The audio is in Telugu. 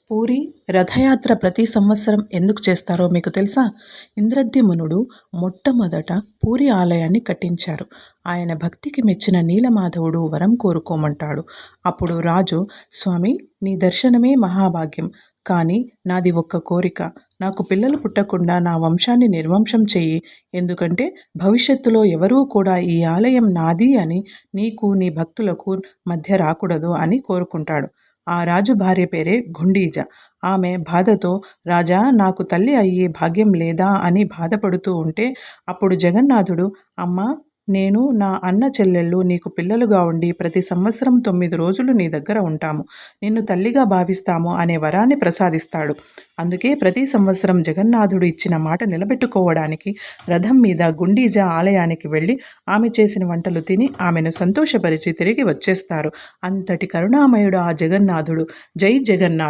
పూరి రథయాత్ర ప్రతి సంవత్సరం ఎందుకు చేస్తారో మీకు తెలుసా? ఇంద్రద్యుమ్నుడు మొట్టమొదట పూరి ఆలయాన్ని కట్టించారు. ఆయన భక్తికి మెచ్చిన నీలమాధవుడు వరం కోరుకోమంటాడు. అప్పుడు రాజు, స్వామి, నీ దర్శనమే మహాభాగ్యం. కానీ నాది ఒక్క కోరిక. నాకు పిల్లలు పుట్టకుండా నా వంశాన్ని నిర్వంశం చెయ్యి. ఎందుకంటే భవిష్యత్తులో ఎవరూ కూడా ఈ ఆలయం నాది అని నీకు నీ భక్తులకు మధ్య రాకూడదు అని కోరుకుంటాడు. ఆ రాజు భార్య పేరే గుండీజ. ఆమె బాధతో, రాజా, నాకు తల్లి అయ్యే భాగ్యం లేదా అని బాధపడుతూ ఉంటే అప్పుడు జగన్నాథుడు, అమ్మా, నేను నా అన్న చెల్లెళ్ళు నీకు పిల్లలుగా ఉండి ప్రతి సంవత్సరం 9 రోజులు నీ దగ్గర ఉంటాము, నిన్ను తల్లిగా భావిస్తాము అనే వరాన్ని ప్రసాదిస్తాడు. అందుకే ప్రతి సంవత్సరం జగన్నాథుడు ఇచ్చిన మాట నిలబెట్టుకోవడానికి రథం మీద గుండీజ ఆలయానికి వెళ్ళి ఆమె చేసిన వంటలు తిని ఆమెను సంతోషపరిచి తిరిగి వచ్చేస్తారు. అంతటి కరుణామయుడు ఆ జగన్నాథుడు. జై జగన్నాథ్.